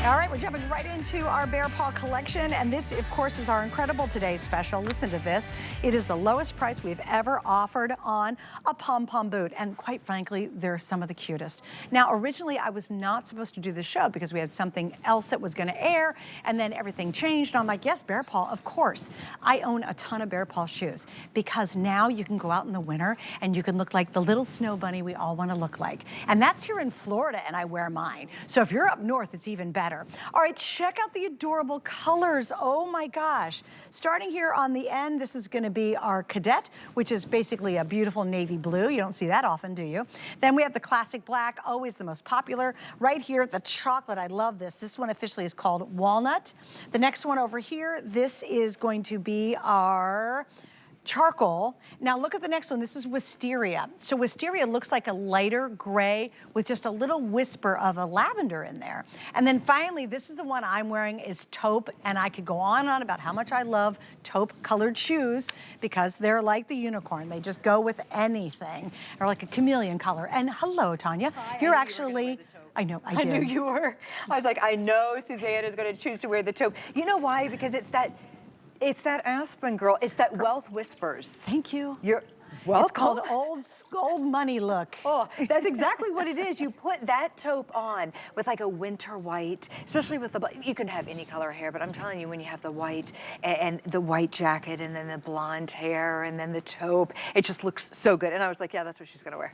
All right, we're jumping right into our BearPaw collection, and this, of course, is our incredible today's special. Listen to this. It is the lowest price we've ever offered on a pom-pom boot, and quite frankly, they're some of the cutest. Now, originally, I was not supposed to do the show because we had something else that was going to air, and then everything changed, and I'm like, yes, BearPaw, of course. I own a ton of BearPaw shoes because now you can go out in the winter and you can look like the little snow bunny we all want to look like. And that's here in Florida, and I wear mine. So if you're up north, it's even better. All right, check out the adorable colors. Oh my gosh. Starting here on the end, this is going to be our Cadet, which is basically a beautiful navy blue. You don't see that often, do you? Then we have the classic black, always the most popular. Right here, the chocolate, I love this. This one officially is called Walnut. The next one over here, this is going to be our charcoal. Now look at the next one. This is wisteria. So wisteria looks like a lighter gray with just a little whisper of a lavender in there. And then finally, this is the one I'm wearing, is taupe, and I could go on and on about how much I love taupe colored shoes because they're like the unicorn. They just go with anything, or like a chameleon color. And hello, Tanya. Hi, You're actually, I know, I did. I knew you were. I was like, I know Suzanne is going to choose to wear the taupe. You know why? Because it's that Aspen girl. It's that wealth whispers. Thank you. You're welcome. It's called old money look. Oh, that's exactly what it is. You put that taupe on with like a winter white, especially with the, you can have any color hair, but I'm telling you, when you have the white and the white jacket and then the blonde hair and then the taupe, it just looks so good. And I was like, yeah, that's what she's gonna wear.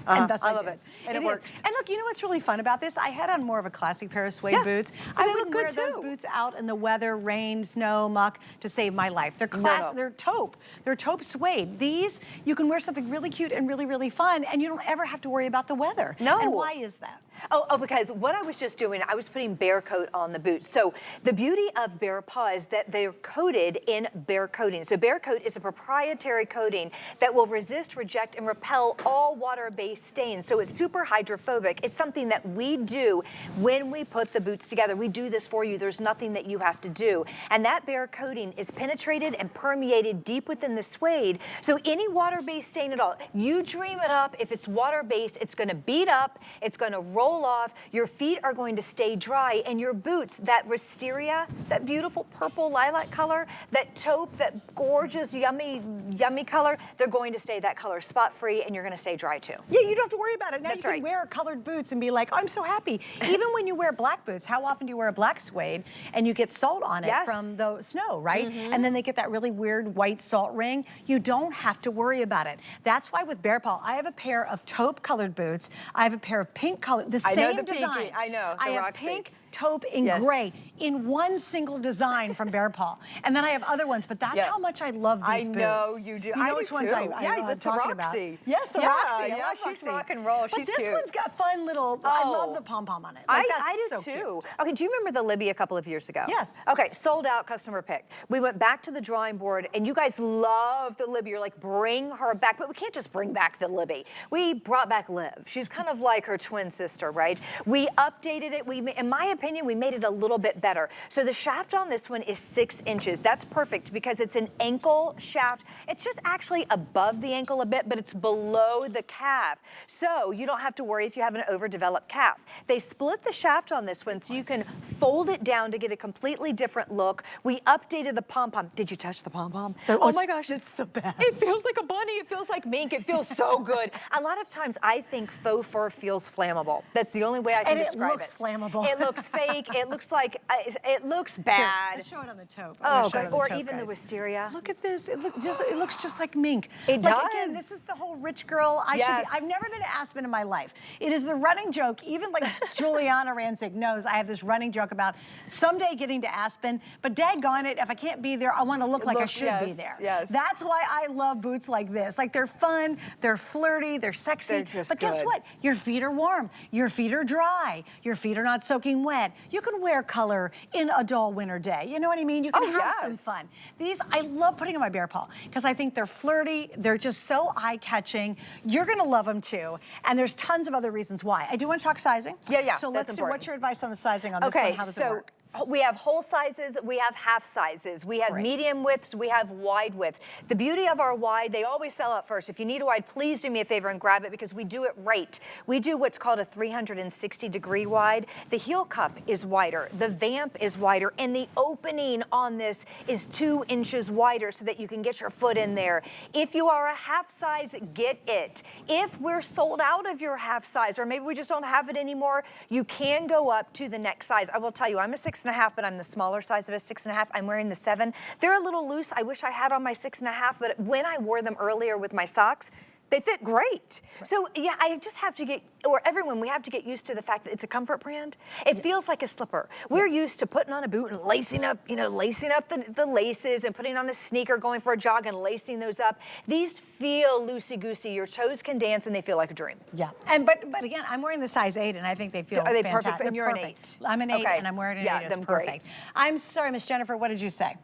And that's I love it. And it works. And look, you know what's really fun about this? I had on more of a classic pair of suede boots. I wouldn't wear those boots out in the weather, rain, snow, muck to save my life. They're they're taupe. They're taupe suede. These, you can wear something really cute and really, really fun, and you don't ever have to worry about the weather. No. And why is that? Oh, because what I was just doing, I was putting BearCoat on the boots. So the beauty of BearPaw is that they're coated in BearCoating. So BearCoat is a proprietary coating that will resist, reject, and repel all water-based stains. So it's super hydrophobic. It's something that we do when we put the boots together. We do this for you. There's nothing that you have to do. And that BearCoating is penetrated and permeated deep within the suede. So any water-based stain at all, you dream it up. If it's water-based, it's going to beat up. It's going to roll off, your feet are going to stay dry, and your boots, that wisteria, that beautiful purple lilac color, that taupe, that gorgeous, yummy, yummy color, they're going to stay that color spot-free, and you're going to stay dry too. Yeah, you don't have to worry about it. Now That's you can wear colored boots and be like, oh, I'm so happy. Even when you wear black boots, how often do you wear a black suede and you get salt on it from the snow, right? And then they get that really weird white salt ring. You don't have to worry about it. That's why with BearPaw, I have a pair of taupe colored boots. I have a pair of pink colored, same design. Pinky. I know. I have pink, taupe, and gray in one single design from BearPaw. And then I have other ones, but that's how much I love these boots. I know you do. You know which ones I that's the talking Roxy. about. Yes, the Roxy. Yeah, she's rock and roll. But She's this cute. one's got fun little, I love the pom-pom on it. Like, I do too. Cute. Okay, do you remember the Libby a couple of years ago? Yes. Okay, sold out, customer pick. We went back to the drawing board, and you guys love the Libby. You're like, bring her back. But we can't just bring back the Libby. We brought back Liv. She's kind of like her twin sister, right? We updated it. In my opinion, we made it a little bit better. So the shaft on this one is 6 inches. That's perfect because it's an ankle shaft. It's just actually above the ankle a bit, but it's below the calf. So you don't have to worry if you have an overdeveloped calf. They split the shaft on this one so you can fold it down to get a completely different look. We updated the pom-pom. Did you touch the pom-pom? Oh my gosh, it's the best. It feels like a bunny. It feels like mink. It feels so good. A lot of times I think faux fur feels flammable. That's the only way I can describe it. And it looks flammable. It looks fake. It looks like, it looks bad. Here, show it on the taupe. Oh, good. Or even the wisteria. Look at this. It looks just like mink. It like, does. Again, this is the whole rich girl. I've never been to Aspen in my life. It is the running joke. Even like Juliana Rancic knows I have this running joke about someday getting to Aspen, but daggone it, if I can't be there, I want to look like I should be there. Yes. That's why I love boots like this. Like they're fun, they're flirty, they're sexy. They're just but guess what? Your feet are warm. Your feet are dry. Your feet are not soaking wet. You can wear color in a dull winter day. You know what I mean? You can have some fun. These, I love putting on my BearPaw because I think they're flirty. They're just so eye-catching. You're going to love them too. And there's tons of other reasons why. I do want to talk sizing. Yeah, So let's see, what's your advice on the sizing on this one? How does it work? We have whole sizes, we have half sizes, we have medium widths, we have wide width. The beauty of our wide, they always sell out first. If you need a wide, please do me a favor and grab it because we do it right. We do what's called a 360-degree wide. The heel cup is wider, the vamp is wider, and the opening on this is 2 inches wider so that you can get your foot in there. If you are a half size, get it. If we're sold out of your half size, or maybe we just don't have it anymore, you can go up to the next size. I will tell you, I'm a 6.5, but I'm the smaller size of a 6.5. I'm wearing the 7. They're a little loose. I wish I had on my 6.5, but when I wore them earlier with my socks, they fit great. So yeah, I just have to get, or everyone, we have to get used to the fact that it's a comfort brand. It feels like a slipper. We're used to putting on a boot and lacing up, you know, lacing up the laces and putting on a sneaker, going for a jog and lacing those up. These feel loosey-goosey. Your toes can dance and they feel like a dream. Yeah, and but again, I'm wearing the size 8 and I think they feel Are they fantastic. perfect? And you're perfect. an 8. I'm an 8 and I'm wearing an 8. It's perfect. Great. I'm sorry, Miss Jennifer, what did you say?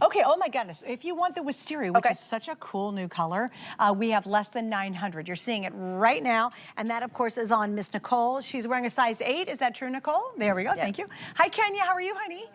Okay, oh my goodness. If you want the wisteria, which is such a cool new color, we have less than 900. You're seeing it right now. And that, of course, is on Miss Nicole. She's wearing a size 8. Is that true, Nicole? There we go. Thank you. Hi, Kenya. How are you, honey?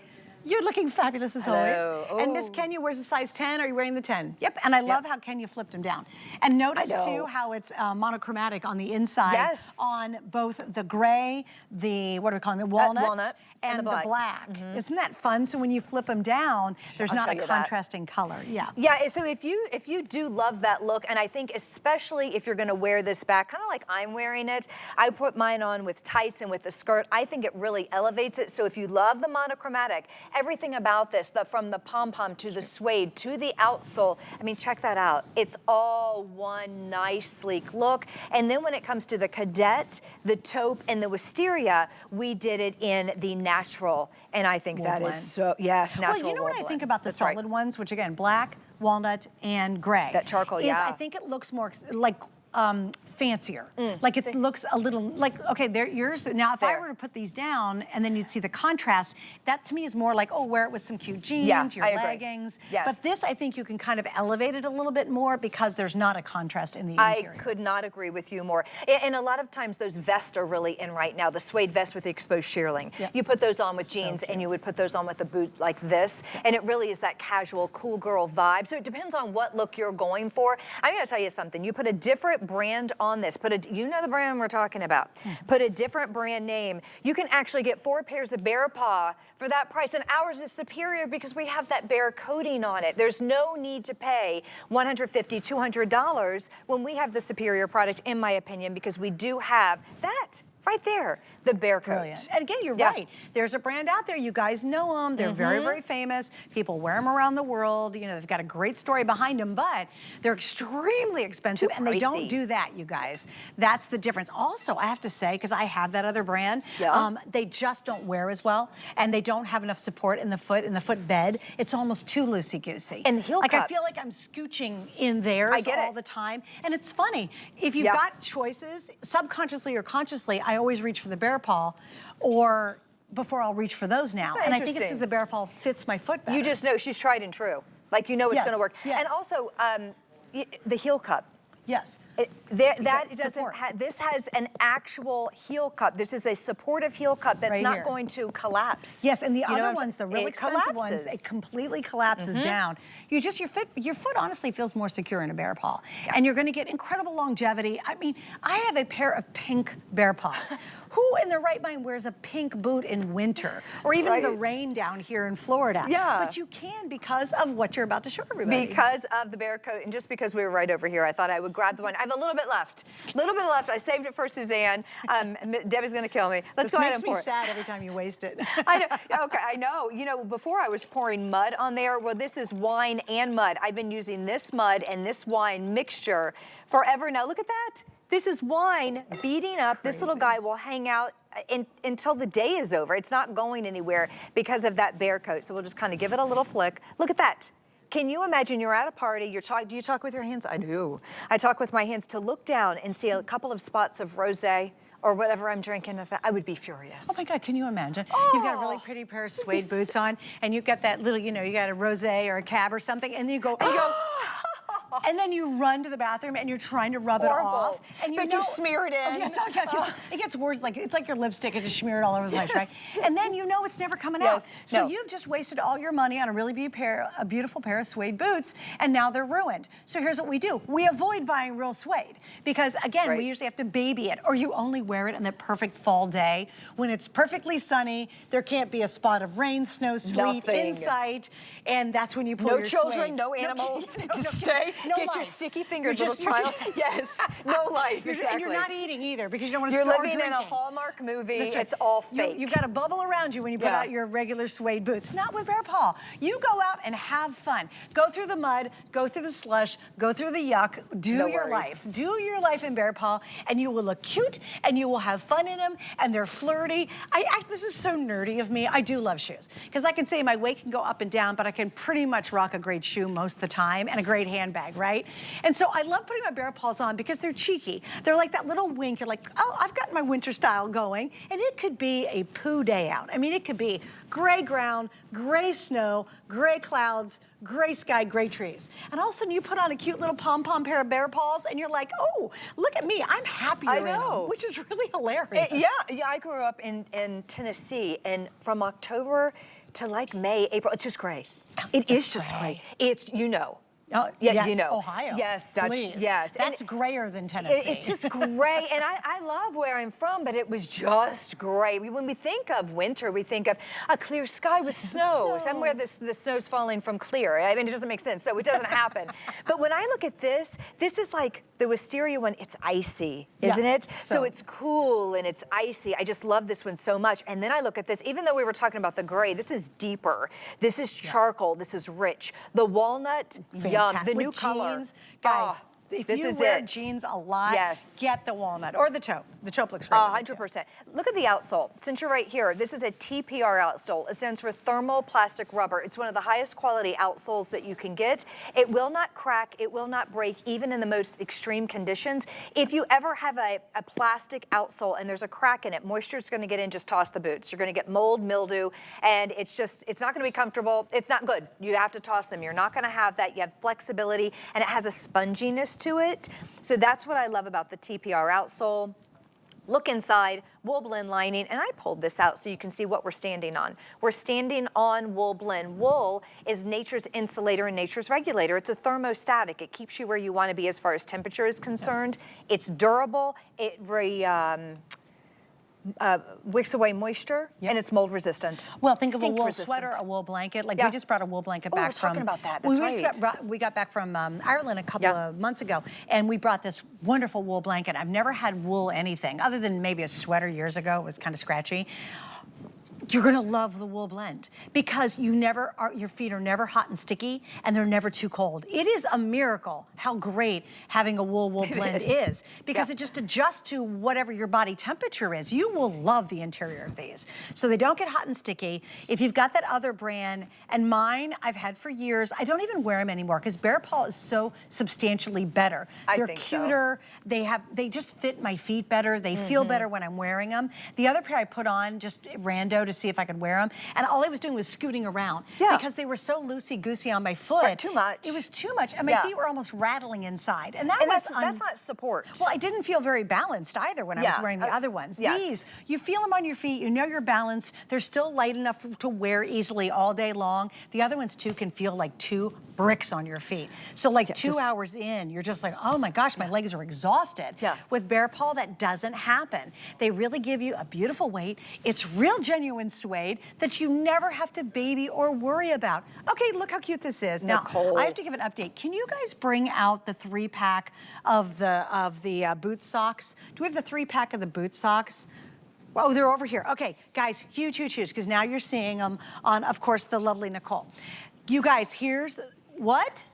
You're looking fabulous as always. And Miss Kenya wears a size 10. Are you wearing the 10? Yep. And I love how Kenya flipped them down. And notice too how it's monochromatic on the inside on both the gray, the what are we calling it, walnut and the black. Isn't that fun? So when you flip them down, there's not a contrasting color. Yeah. Yeah. So if you do love that look, and I think especially if you're going to wear this back, kind of like I'm wearing it, I put mine on with tights and with the skirt. I think it really elevates it. So if you love the monochromatic, everything about this, from the pom-pom to the suede to the outsole, I mean, check that out. It's all one nice, sleek look. And then when it comes to the cadet, the taupe, and the wisteria, we did it in the natural. And I think that is so, natural. Well, you know what I think about the solid ones, which again, black, walnut, and gray. That charcoal, I think it looks more like fancier. Like it looks a little like, okay, they're yours. Now, if I were to put these down and then you'd see the contrast, that to me is more like, oh, wear it with some cute jeans, your leggings. But this, I think you can kind of elevate it a little bit more because there's not a contrast in the interior. I could not agree with you more. And a lot of times those vests are really in right now, the suede vest with the exposed shearling. You put those on with jeans and you would put those on with a boot like this. And it really is that casual, cool girl vibe. So it depends on what look you're going for. I'm gonna tell you something. You put a different brand on this, you know the brand we're talking about. Put a different brand name. You can actually get 4 pairs of BearPaw for that price, and ours is superior because we have that bear coating on it. There's no need to pay $150, $200 when we have the superior product, in my opinion, because we do have that right there, the BearCoat. Brilliant. And again, you're right. There's a brand out there. You guys know them. They're very, very famous. People wear them around the world. You know, they've got a great story behind them, but they're extremely expensive, and they don't do that, you guys. That's the difference. Also, I have to say, because I have that other brand, they just don't wear as well, and they don't have enough support in the footbed. It's almost too loosey-goosey. And the heel cup. I feel like I'm scooching in theirs all the time. And it's funny, if you've got choices, subconsciously or consciously, I always reach for the BearPaw, or before I'll reach for those now. And I think it's because the BearPaw fits my foot better. You just know she's tried and true. Like, you know it's gonna work. And also, the heel cup. Yes. This has an actual heel cup. This is a supportive heel cup that's not going to collapse. Yes, and the other ones, the really expensive ones, it completely collapses down. Your foot honestly feels more secure in a BearPaw. And you're gonna get incredible longevity. I mean, I have a pair of pink BearPaws. Who in their right mind wears a pink boot in winter? Or even in the rain down here in Florida? But you can because of what you're about to show everybody. Because of the BearCoat, and just because we were right over here, I thought I would grab the one. I have a little bit left. I saved it for Suzanne. Debbie's gonna kill me. Let's go ahead and pour it. This makes me sad every time you waste it. I know. Okay, I know. You know, before I was pouring mud on there. Well, this is wine and mud. I've been using this mud and this wine mixture forever now. Look at that. This is wine beating up. This little guy will hang out until the day is over. It's not going anywhere because of that BearCoat. So we'll just kind of give it a little flick. Look at that. Can you imagine you're at a party, do you talk with your hands? I do. I talk with my hands to look down and see a couple of spots of rosé or whatever I'm drinking. I would be furious. Oh my God, can you imagine? You've got a really pretty pair of suede boots on and you've got that little, you know, you got a rosé or a cab or something and you go, and then you run to the bathroom and you're trying to rub it off. And you smear it in. It gets worse, it's like your lipstick, and just smear it all over the place, right? And then you know it's never coming out. So you've just wasted all your money on a really beautiful pair of suede boots, and now they're ruined. So here's what we do. We avoid buying real suede, because again, we usually have to baby it, or you only wear it on that perfect fall day when it's perfectly sunny, there can't be a spot of rain, snow, sleet in sight, and that's when you pull your children, suede. no animals, get your sticky fingers, just, little child. Yes, no life, exactly. And you're not eating either, because you don't want to You're spill living in a Hallmark movie, it's all fake. You've got a bubble around you when you put out your regular suede boots. Not with BearPaw. You go out and have fun. Go through the mud, go through the slush, go through the yuck, do your life. Do your life in BearPaw, and you will look cute, and you will have fun in them, and they're flirty. This is so nerdy of me. I do love shoes, because I can say my weight can go up and down, but I can pretty much rock a great shoe most of the time, and a great handbag, right? And so I love putting my BearPaws on because they're cheeky. They're like that little wink. You're like, oh, I've got my winter style going, and it could be a poo day out. I mean, it could be gray ground, gray snow, gray clouds, gray sky, gray trees. And all of a sudden you put on a cute little pom-pom pair of BearPaws, and you're like, oh, look at me, I'm happier in them, which is really hilarious. Yeah, I grew up in Tennessee, and from October to like May, April, it's just gray. It is just gray. It's, you know. Oh, yeah, yes, you know. Ohio. Yes, That's grayer than Tennessee. It's just gray, and I love where I'm from, but it was just gray. When we think of winter, we think of a clear sky with snow. Somewhere the snow's falling from clear. I mean, it doesn't make sense, so it doesn't happen. But when I look at this is like the wisteria one. It's icy, isn't it? So it's cool and it's icy. I just love this one so much. And then I look at this, even though we were talking about the gray, this is deeper. This is charcoal. This is rich. The walnut, yum. The new color. Guys, if you wear jeans a lot, get the walnut or the taupe. The taupe looks great. 100%. Look at the outsole. Since you're right here, this is a TPR outsole. It stands for thermoplastic rubber. It's one of the highest quality outsoles that you can get. It will not crack. It will not break, even in the most extreme conditions. If you ever have a plastic outsole and there's a crack in it, moisture is going to get in, just toss the boots. You're going to get mold, mildew, and it's not going to be comfortable. It's not good. You have to toss them. You're not going to have that. You have flexibility, and it has a sponginess to it. So that's what I love about the TPR outsole. Look inside, wool blend lining, and I pulled this out so you can see what we're standing on. We're standing on wool blend. Wool is nature's insulator and nature's regulator. It's a thermostatic. It keeps you where you want to be as far as temperature is concerned. It's durable. It wicks away moisture, and it's mold resistant. Well, think of a wool sweater, a wool blanket. Like we just brought a wool blanket back from. We're talking about that. That's right. We got back from Ireland a couple of months ago, and we brought this wonderful wool blanket. I've never had wool anything other than maybe a sweater years ago. It was kind of scratchy. You're gonna love the wool blend, because your feet are never hot and sticky, and they're never too cold. It is a miracle how great having a wool blend is, because it just adjusts to whatever your body temperature is. You will love the interior of these. So they don't get hot and sticky. If you've got that other brand, and mine I've had for years, I don't even wear them anymore, because BearPaw is so substantially better. They're cuter, they just fit my feet better, they feel better when I'm wearing them. The other pair I put on just rando to see if I could wear them, and all I was doing was scooting around because they were so loosey-goosey on my foot. Too much. It was too much, and my feet were almost rattling inside, and that's not support. Well, I didn't feel very balanced either when I was wearing the other ones. These, you feel them on your feet, you know you're balanced, they're still light enough to wear easily all day long. The other ones too can feel like 2 bricks on your feet. So like 2 hours in, you're just like, oh my gosh, my legs are exhausted. With BearPaw, that doesn't happen. They really give you a beautiful weight. It's real genuine suede that you never have to baby or worry about. Okay, look how cute this is. Now, I have to give an update. Can you guys bring out the 3-pack of the boot socks? Do we have the 3-pack of the boot socks? Oh, they're over here. Okay, guys, huge, because now you're seeing them on, of course, the lovely Nicole. You guys, here's, what?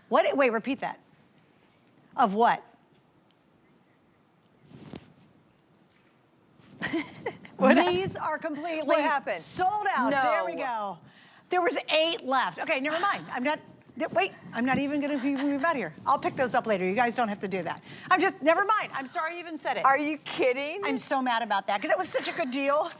What, wait, repeat that. Of what? These are completely sold out. There we go. There was 8 left. Okay, never mind. Wait, I'm not even gonna move out here. I'll pick those up later. You guys don't have to do that. Never mind. I'm sorry I even said it. Are you kidding? I'm so mad about that because it was such a good deal.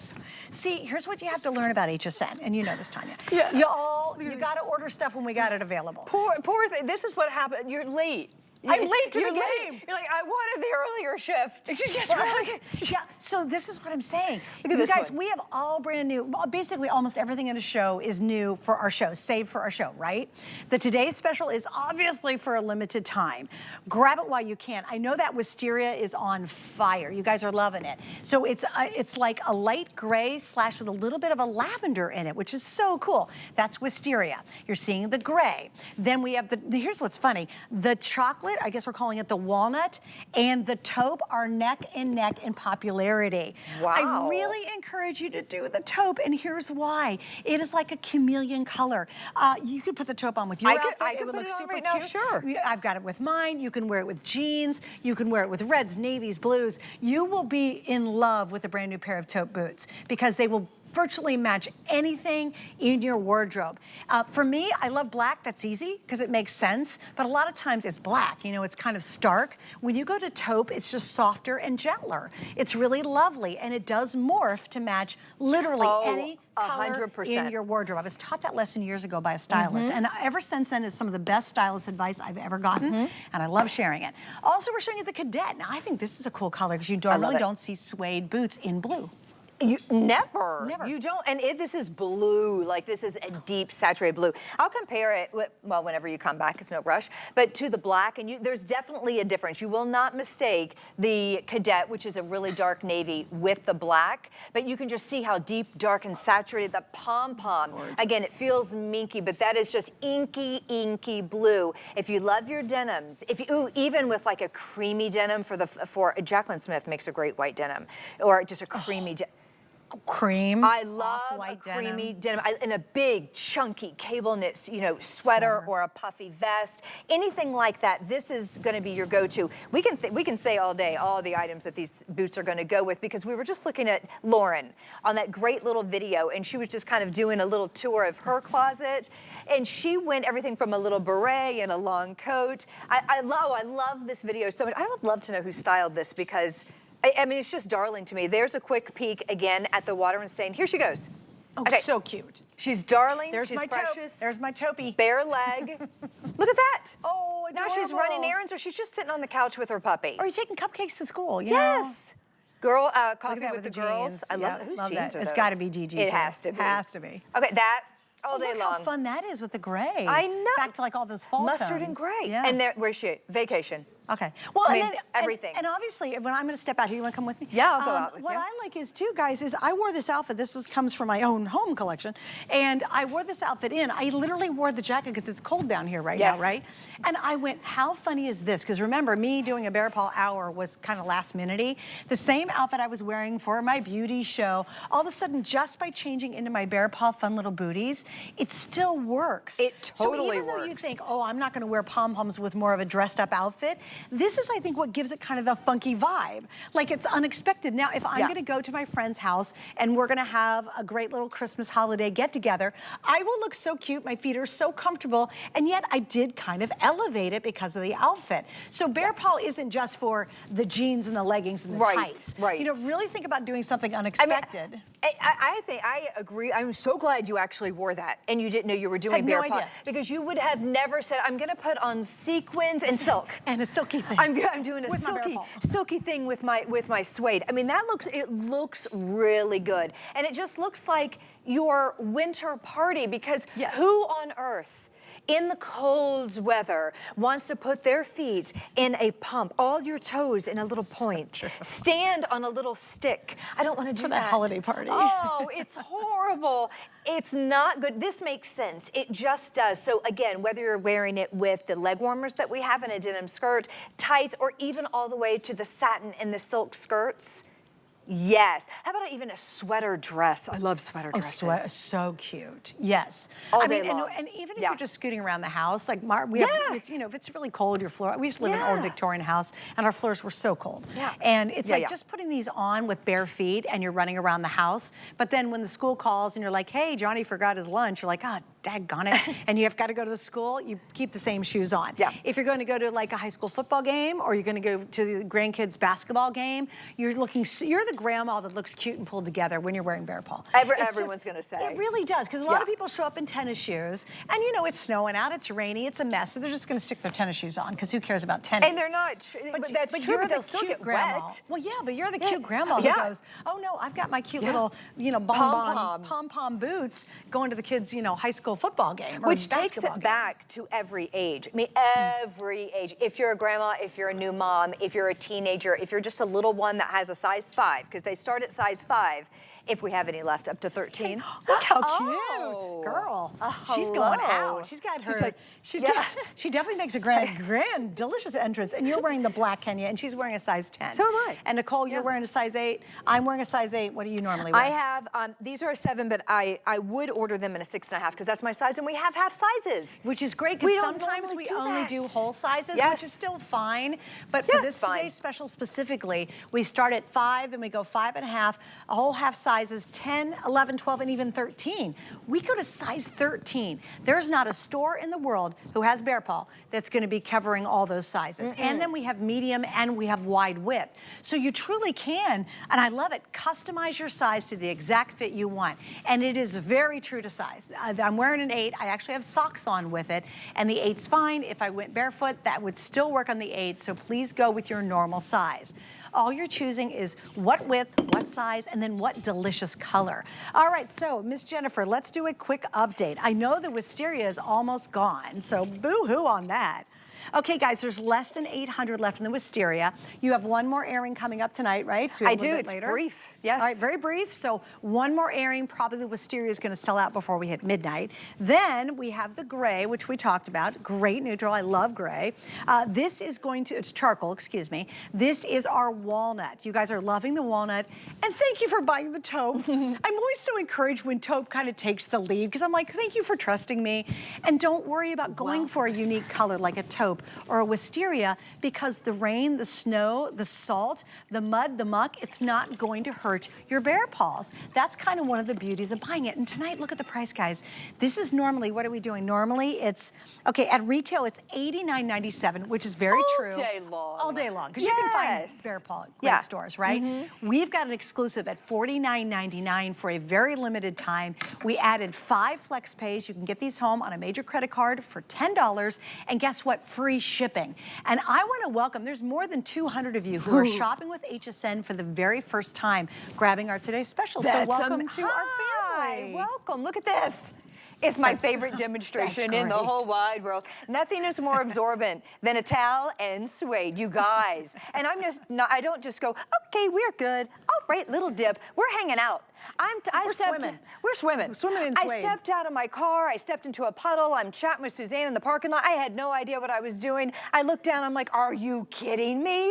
See, here's what you have to learn about HSN, and you know this, Tanya. Yeah. You gotta order stuff when we got it available. Poor thing. This is what happened. You're late. I'm late to the game. You're like, I wanted the earlier shift. Yeah, so this is what I'm saying. Look at You this guys, one. we have all brand new, well, basically almost everything in a show is new for our show, saved for our show, right? The today's special is obviously for a limited time. Grab it while you can. I know that wisteria is on fire. You guys are loving it. So it's like a light gray slash with a little bit of a lavender in it, which is so cool. That's wisteria. You're seeing the gray. Then we have here's what's funny. The chocolate, I guess we're calling it the walnut, and the taupe are neck and neck in popularity. Wow. I really encourage you to do the taupe, and here's why. It is like a chameleon color. You could put the taupe on with your outfit. I could it would put look it on super right now, cute. sure. I've got it with mine. You can wear it with jeans. You can wear it with reds, navies, blues. You will be in love with a brand new pair of taupe boots because they will virtually match anything in your wardrobe. For me, I love black. That's easy because it makes sense. But a lot of times it's black. You know, it's kind of stark. When you go to taupe, it's just softer and gentler. It's really lovely, and it does morph to match literally any color 100%. in your wardrobe. I was taught that lesson years ago by a stylist, and ever since then, it's some of the best stylist advice I've ever gotten, and I love sharing it. Also, we're showing you the cadet. Now, I think this is a cool color because you normally don't see suede boots in blue. Never. Never. You don't, and this is blue, like this is a deep saturated blue. I'll compare it, well, whenever you come back, it's no rush, but to the black, and there's definitely a difference. You will not mistake the cadet, which is a really dark navy, with the black, but you can just see how deep, dark, and saturated the pom-pom. Again, it feels minky, but that is just inky, inky blue. If you love your denims, even with like a creamy denim for Jaclyn Smith makes a great white denim, or just a creamy Cream. I love white a creamy denim in a big, chunky cable knit, sweater or a puffy vest, anything like that. This is going to be your go-to. We can say all day all the items that these boots are going to go with because we were just looking at Lauren on that great little video, and she was just kind of doing a little tour of her closet, and she went everything from a little beret and a long coat. I love this video so much. I would love to know who styled this because I mean, it's just darling to me. There's a quick peek again at the water and stain. Here she goes. Oh, okay. so cute. She's darling. There's she's my precious. taupe. There's my taupey. Bare leg. Look at that. Oh, adorable. Now she's running errands or she's just sitting on the couch with her puppy. Or you're taking cupcakes to school, you yes. know? Girl, coffee with the jeans. girls. I love that. Whose love jeans that. are those? It's got to be DG's. It has to be. Has to be. Okay, that all day look long. How fun that is with the gray. I know. Back to like all those fall Mustard tones. and gray. Yeah. And where's she? Vacation. Okay. Well, I mean, and then everything. And obviously, when I'm going to step out here, you want to come with me? Yeah, I'll go out with what you. I like is too, guys, is I wore this outfit. Comes from my own home collection, and I wore this outfit in. I literally wore the jacket because it's cold down here right now, right? And I went, how funny is this? Because remember, me doing a BearPaw hour was kind of last minute-y. The same outfit I was wearing for my beauty show, all of a sudden, just by changing into my BearPaw fun little booties, it still works. It totally So even though you think, oh, I'm not going to wear pom-poms with more of a dressed-up outfit, this is, I think, what gives it kind of a funky vibe. Like it's unexpected. Now, if I'm going to go to my friend's house and we're going to have a great little Christmas holiday get-together, I will look so cute. My feet are so comfortable, and yet I did kind of elevate it because of the outfit. So BearPaw isn't just for the jeans and the leggings and the tights. Right. You know, really think about doing something unexpected. I think I agree. I'm so glad you actually wore that and you didn't know you were doing BearPaw. idea. Because you would have never said, I'm going to put on sequins and silk. And a silky thing. I'm doing a silky thing with my suede. I mean, it looks really good. And it just looks like your winter party because who on earth in the cold weather wants to put their feet in a pump, all your toes in a little point, stand on a little stick? I don't want to do that. For that holiday party. Oh, it's horrible. It's not good. This makes sense. It just does. So again, whether you're wearing it with the leg warmers that we have in a denim skirt, tights, or even all the way to the satin and the silk skirts, yes. How about even a sweater dress? I love sweater dresses. Oh, so cute. Yes. All day long. And even if you're just scooting around the house, like we have, you know, if it's really cold, your floor. We used to live in an old Victorian house, and our floors were so cold. And it's like just putting these on with bare feet, and you're running around the house. But then when the school calls and you're like, hey, Johnny forgot his lunch, you're like, God daggone it, and you've got to go to the school, you keep the same shoes on. Yeah. If you're going to go to like a high school football game, or you're going to go to the grandkids basketball game, you're the grandma that looks cute and pulled together when you're wearing BearPaw. Everyone's going to say. It really does, because a lot of people show up in tennis shoes, and you know, it's snowing out, it's rainy, it's a mess, so they're just going to stick their tennis shoes on, because who cares about tennis? And they're not, but that's true, but they'll still get grandma. wet. Well, yeah, but you're the cute grandma who goes, oh no, I've got my cute little, you know, pom-pom boots going to the kids, you know, high school football game. Which takes it back to every age. I mean, every age. If you're a grandma, if you're a new mom, if you're a teenager, if you're just a little one that has a size 5, because they start at size 5, if we have any left, up to 13. Look how cute, girl. She's going out. She's got her. She definitely makes a grand, delicious entrance. And you're wearing the black, Kenya, and she's wearing a size 10. So am I. And Nicole, you're wearing a size 8. I'm wearing a size 8. What do you normally wear? I have, these are a 7, but I would order them in a 6.5 because that's my size, and we have half sizes. Which is great, because sometimes we only do whole sizes, which is still fine. But for this today's special specifically, we start at 5 and we go 5.5, a whole half sizes, 10, 11, 12, and even 13. We go to size 13. There's not a store in the world who has BearPaw that's going to be covering all those sizes. And then we have medium and we have wide width. So you truly can, and I love it, customize your size to the exact fit you want. And it is very true to size. I'm wearing an 8. I actually have socks on with it, and the 8's fine. If I went barefoot, that would still work on the 8, so please go with your normal size. All you're choosing is what width, what size, and then what delicious color. All right, so Miss Jennifer, let's do a quick update. I know the wisteria is almost gone, so boo-hoo on that. Okay, guys, there's less than 800 left in the wisteria. You have one more airing coming up tonight, right? So I do. It's brief. Yes. All right, very brief. So one more airing. Probably the wisteria is going to sell out before we hit midnight. Then we have the gray, which we talked about. Great neutral. I love gray. This is going to, it's charcoal, excuse me. This is our walnut. You guys are loving the walnut. And thank you for buying the taupe. I'm always so encouraged when taupe kind of takes the lead, because I'm like, thank you for trusting me. And don't worry about going for a unique color like a taupe or a wisteria, because the rain, the snow, the salt, the mud, the muck, it's not going to hurt your BearPaws. That's kind of one of the beauties of buying it. And tonight, look at the price, guys. This is normally, what are we doing? Normally, it's, okay, at retail, it's $89.97, which is very true. All day long. All day long, because you can find BearPaw great stores, right? We've got an exclusive at $49.99 for a very limited time. We added 5 flex pays. You can get these home on a major credit card for $10, and guess what? Free shipping. And I want to welcome, there's more than 200 of you who are shopping with HSN for the very first time, grabbing our today's special. So welcome to our family. Welcome. Look at this. It's my favorite demonstration in the whole wide world. Nothing is more absorbent than a towel and suede, you guys. And I'm just not, I don't just go, okay, we're good. All right, little dip. We're hanging out. We're swimming. We're swimming. We're swimming in suede. I stepped out of my car. I stepped into a puddle. I'm chatting with Suzanne in the parking lot. I had no idea what I was doing. I looked down. I'm like, are you kidding me?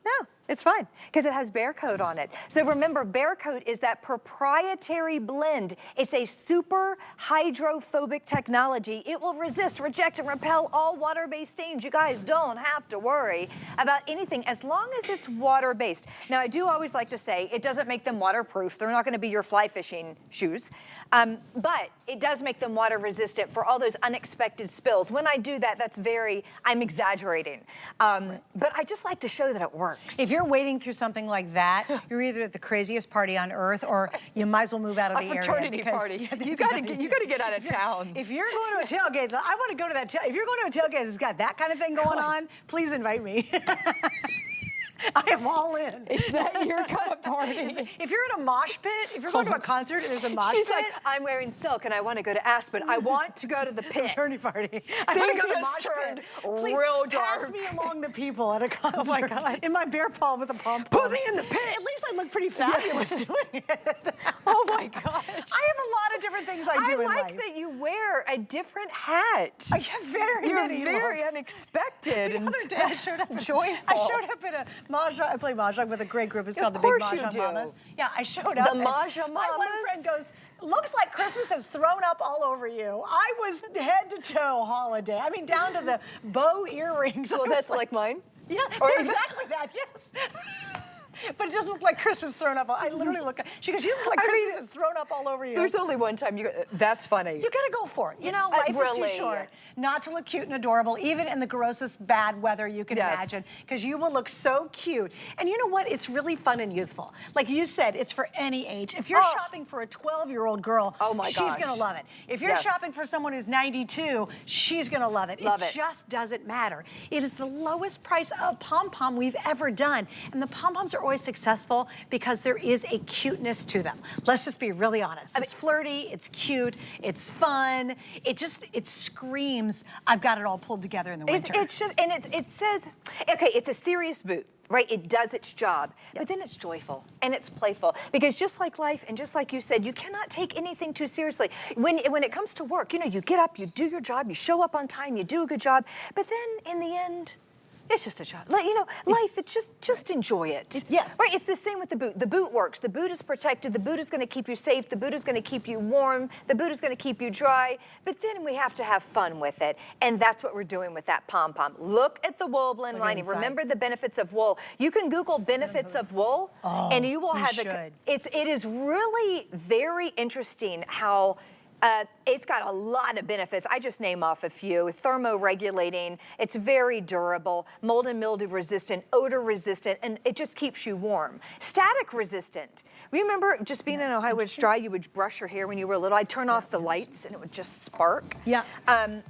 No. It's fine, because it has BearCoat on it. So remember, BearCoat is that proprietary blend. It's a super hydrophobic technology. It will resist, reject, and repel all water-based stains. You guys don't have to worry about anything as long as it's water-based. Now, I do always like to say it doesn't make them waterproof. They're not going to be your fly fishing shoes. But it does make them water resistant for all those unexpected spills. When I do that, I'm exaggerating. But I just like to show that it works. If you're wading through something like that, you're either at the craziest party on earth, or you might as well move out of the area. A fraternity party. You gotta get out of town. If you're going to a tailgate, I want to go to that if you're going to a tailgate that's got that kind of thing going on, please invite me. I am all in. Is that your kind of party? If you're in a mosh pit, if you're going to a concert and there's a mosh pit. She's like, I'm wearing silk and I want to go to Aspen. I want to go to the pit. Fraternity party. I Things want to go to just mosh turned pit. Please real dark. pass me along the people at a concert. Oh my God. In my BearPaw with a pom-pom. Put me in the pit. At least I look pretty fabulous doing it. Oh my gosh. I have a lot of different things I do in life. I like that you wear a different hat. I have very many You're very looks. unexpected. The other day I showed up joyful. I showed up in a mahjong. I play mahjong with a great group. It's called the Big Mahjong Mamas. Yeah, I showed up. The Mahjong Mamas? My one friend goes, looks like Christmas has thrown up all over you. I was head to toe holiday. I mean, down to the bow earrings. Well, that's like mine? Yeah, or exactly that, yes. But it doesn't look like Christmas thrown up. I literally look at, she goes, you look like Christmas is thrown up all over you. There's only one time that's funny. You gotta go for it. You know, life is too short not to look cute and adorable, even in the grossest bad weather you can imagine, because you will look so cute. And you know what? It's really fun and youthful. Like you said, it's for any age. If you're shopping for a 12-year-old girl, she's gonna love it. If you're shopping for someone who's 92, she's gonna love it. It just doesn't matter. It is the lowest price of pom-pom we've ever done. And the pom-poms are always successful because there is a cuteness to them. Let's just be really honest. It's flirty, it's cute, it's fun. It screams, I've got it all pulled together in the winter. It says, okay, it's a serious boot. Right, it does its job, but then it's joyful and it's playful, because just like life and just like you said, you cannot take anything too seriously. When it comes to work, you know, you get up, you do your job, you show up on time, you do a good job, but then in the end, it's just a job. Like, you know, life, it's just enjoy it. Right, it's the same with the boot. The boot works. The boot is protected. The boot is going to keep you safe. The boot is going to keep you warm. The boot is going to keep you dry. But then we have to have fun with it. And that's what we're doing with that pom-pom. Look at the wool blend lining. Remember the benefits of wool. You can Google benefits of wool, and you will have it. It is really very interesting how it's got a lot of benefits. I just name off a few. Thermoregulating, it's very durable, mold and mildew resistant, odor resistant, and it just keeps you warm. Static resistant. Remember just being in Ohio when it's dry, you would brush your hair when you were little. I'd turn off the lights and it would just spark.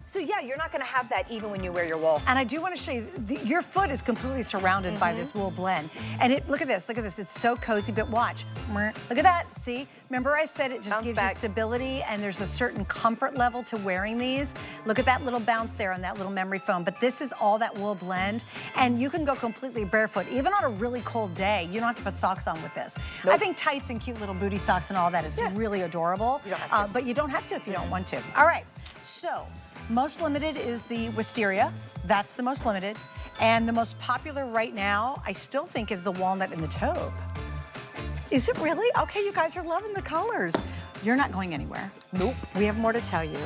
So yeah, you're not gonna have that even when you wear your wool. And I do want to show you, your foot is completely surrounded by this wool blend. And look at this, it's so cozy, but watch. Look at that, see? Remember I said it just gives you stability, and there's a certain comfort level to wearing these. Look at that little bounce there on that little memory foam. But this is all that wool blend, and you can go completely barefoot. Even on a really cold day, you don't have to put socks on with this. I think tights and cute little booty socks and all that is really adorable. You don't have to. But you don't have to if you don't want to. All right, so most limited is the wisteria. That's the most limited. And the most popular right now, I still think, is the walnut in the taupe. Is it really? Okay, you guys are loving the colors. You're not going anywhere. Nope. We have more to tell you.